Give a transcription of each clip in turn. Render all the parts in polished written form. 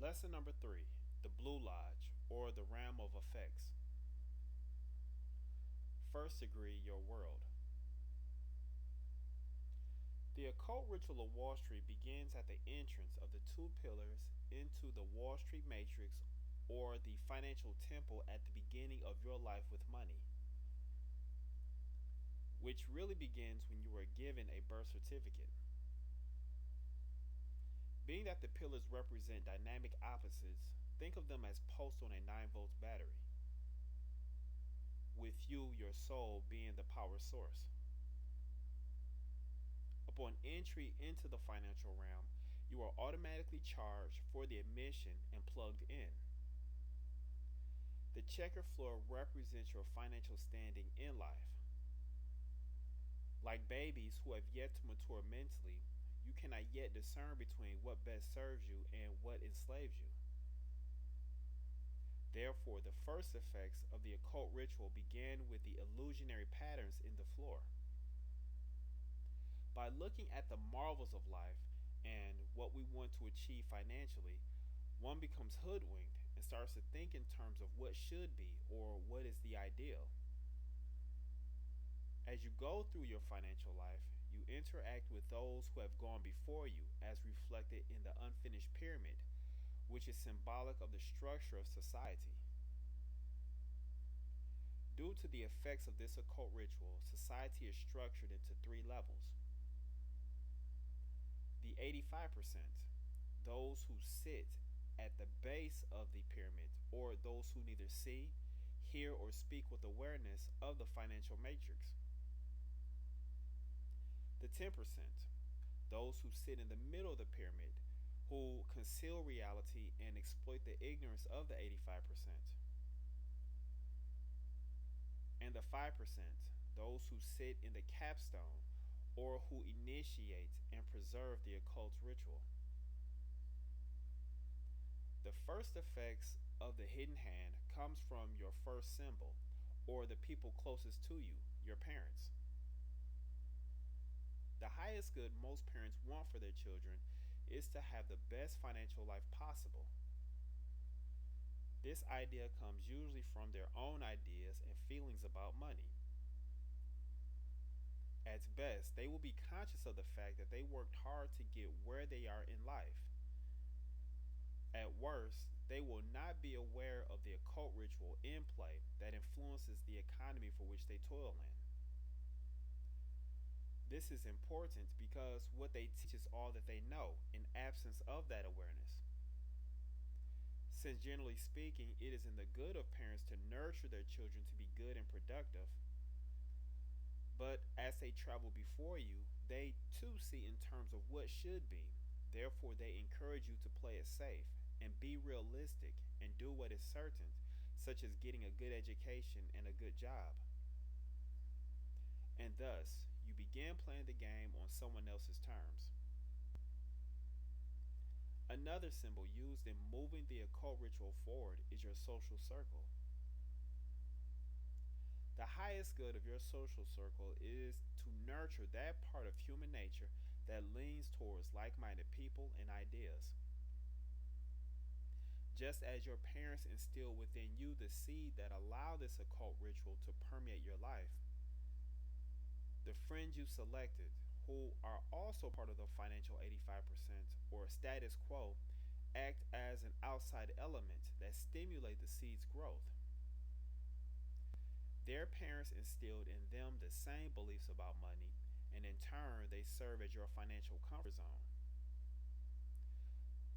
Lesson number 3: The Blue Lodge, or the Realm of Effects. First degree, your world. The occult ritual of Wall Street begins at the entrance of the two pillars into the Wall Street matrix, or the financial temple, at the beginning of your life with money, which really begins when you are given a birth certificate. Being that the pillars represent dynamic opposites, think of them as posts on a 9 volt battery, with you, your soul, being the power source. Upon entry into the financial realm, you are automatically charged for the admission and plugged in. The checker floor represents your financial standing in life. Like babies who have yet to mature mentally, you cannot yet discern between what best serves you and what enslaves you. Therefore, the first effects of the occult ritual began with the illusionary patterns in the floor. By looking at the marvels of life and what we want to achieve financially, one becomes hoodwinked and starts to think in terms of what should be or what is the ideal. As you go through your financial life, you interact with those who have gone before you, as reflected in the unfinished pyramid, which is symbolic of the structure of society. Due to the effects of this occult ritual, society is structured into 3 levels. The 85%, those who sit at the base of the pyramid, or those who neither see, hear, or speak with awareness of the financial matrix. The 10%, those who sit in the middle of the pyramid, who conceal reality and exploit the ignorance of the 85%. And the 5%, those who sit in the capstone, or who initiate and preserve the occult ritual. The first effects of the hidden hand comes from your first symbol, or the people closest to you, your parents. The highest good most parents want for their children is to have the best financial life possible. This idea comes usually from their own ideas and feelings about money. At best, they will be conscious of the fact that they worked hard to get where they are in life. At worst, they will not be aware of the occult ritual in play that influences the economy for which they toil in. This is important because what they teach is all that they know, in absence of that awareness. Since generally speaking, it is in the good of parents to nurture their children to be good and productive, but as they travel before you, they too see in terms of what should be. Therefore, they encourage you to play it safe and be realistic and do what is certain, such as getting a good education and a good job. And thus, you begin playing the game on someone else's terms. Another symbol used in moving the occult ritual forward is your social circle. The highest good of your social circle is to nurture that part of human nature that leans towards like minded people and ideas. Just as your parents instill within you the seed that allow this occult ritual to permeate your life, the friends you selected, who are also part of the financial 85% or status quo, act as an outside element that stimulate the seed's growth. Their parents instilled in them the same beliefs about money, and in turn, they serve as your financial comfort zone.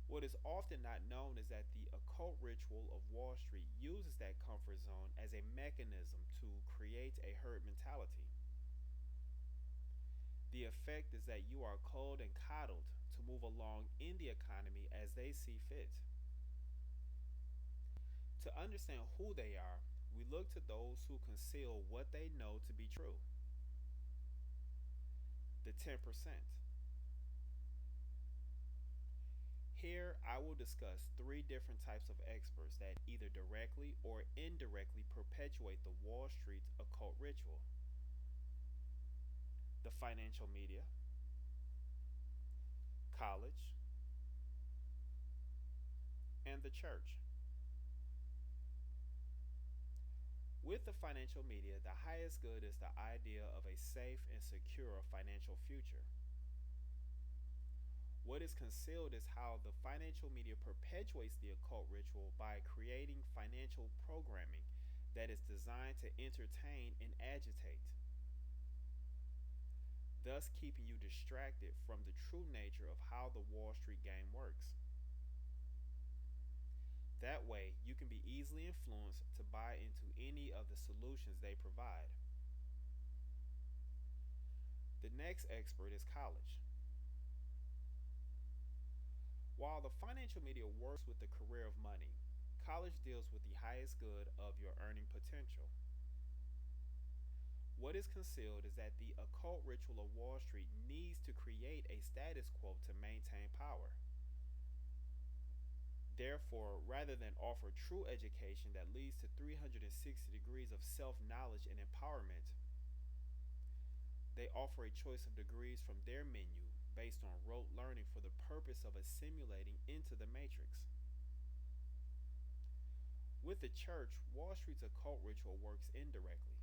What is often not known is that the occult ritual of Wall Street uses that comfort zone as a mechanism to create a herd mentality. The effect is that you are culled and coddled to move along in the economy as they see fit. To understand who they are, we look to those who conceal what they know to be true. The 10%. Here, I will discuss 3 different types of experts that either directly or indirectly perpetuate the Wall Street occult ritual: the financial media, college, and the church. With the financial media, the highest good is the idea of a safe and secure financial future. What is concealed is how the financial media perpetuates the occult ritual by creating financial programming that is designed to entertain and agitate, thus keeping you distracted from the true nature of how the Wall Street game works. That way, you can be easily influenced to buy into any of the solutions they provide. The next expert is college. While the financial media works with the career of money, college deals with the highest good of your earning potential. What is concealed is that the occult ritual of Wall Street needs to create a status quo to maintain power. Therefore, rather than offer true education that leads to 360 degrees of self knowledge and empowerment, they offer a choice of degrees from their menu based on rote learning for the purpose of assimilating into the matrix. With the church, Wall Street's occult ritual works indirectly.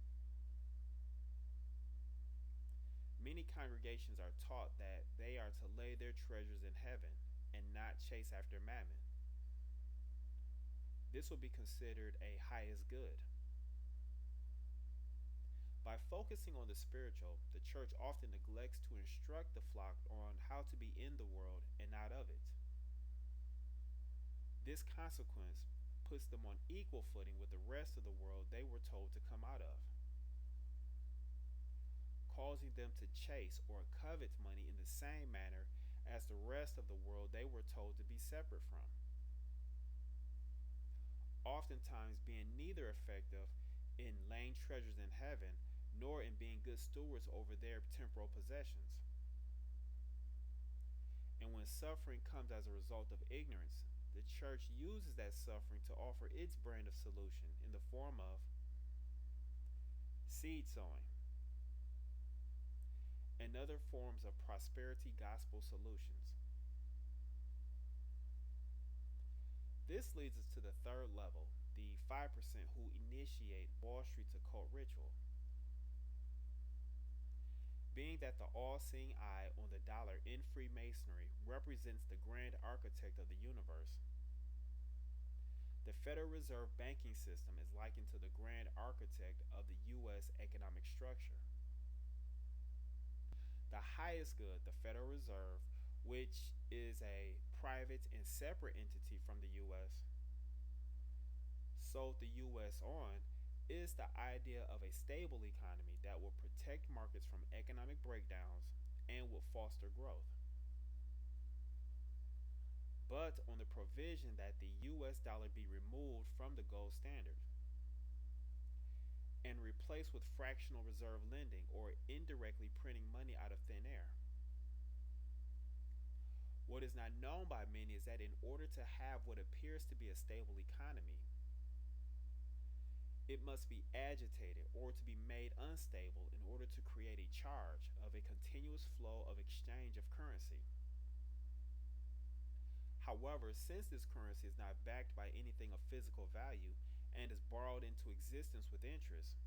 Many congregations are taught that they are to lay their treasures in heaven and not chase after mammon. This will be considered a highest good. By focusing on the spiritual, the church often neglects to instruct the flock on how to be in the world and not of it. This consequence puts them on equal footing with the rest of the world they were told to come out of, causing them to chase or covet money in the same manner as the rest of the world they were told to be separate from, oftentimes being neither effective in laying treasures in heaven nor in being good stewards over their temporal possessions. And when suffering comes as a result of ignorance, the church uses that suffering to offer its brand of solution in the form of seed sowing and other forms of prosperity gospel solutions. This leads us to the third level, the 5% who initiate Wall Street's occult ritual. Being that the all seeing eye on the dollar in Freemasonry represents the grand architect of the universe, the Federal Reserve banking system is likened to the grand architect of the U.S. economic structure. The highest good, the Federal Reserve, which is a private and separate entity from the U.S., sold the U.S. on, is the idea of a stable economy that will protect markets from economic breakdowns and will foster growth. But on the provision that the US dollar be removed from the gold standard and replaced with fractional reserve lending or indirectly printing money out of thin air. What is not known by many is that in order to have what appears to be a stable economy, it must be agitated or to be made unstable in order to create a charge of a continuous flow of exchange of currency. However, since this currency is not backed by anything of physical value and is borrowed into existence with interest,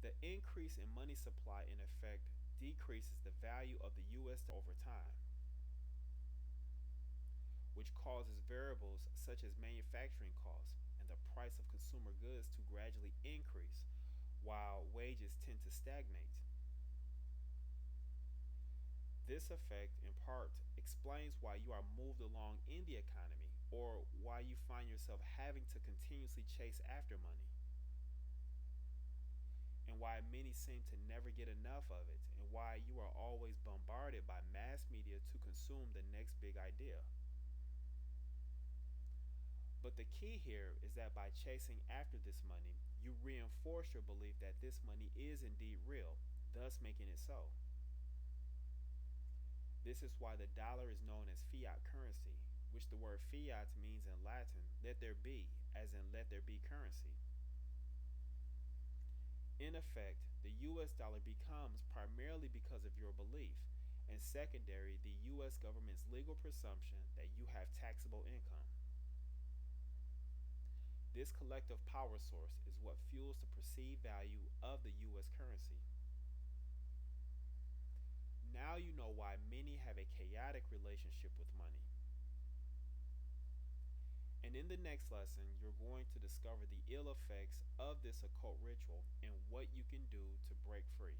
the increase in money supply in effect decreases the value of the US over time, which causes variables such as manufacturing costs and the price of consumer goods to gradually increase while wages tend to stagnate. This effect, in part, explains why you are moved along in the economy or why you find yourself having to continuously chase after money, and why many seem to never get enough of it, and why you are always bombarded by mass media to consume the next big idea. But the key here is that by chasing after this money, you reinforce your belief that this money is indeed real, thus making it so. This is why the dollar is known as fiat currency, which the word fiat means in Latin, let there be, as in let there be currency. In effect, the US dollar becomes primarily because of your belief, And secondary, the U.S. government's legal presumption that you have taxable income. This collective power source is what fuels the perceived value of the U.S. currency. Now you know why many have a chaotic relationship with money. And in the next lesson, you're going to discover the ill effects of this occult ritual and what you can do to break free.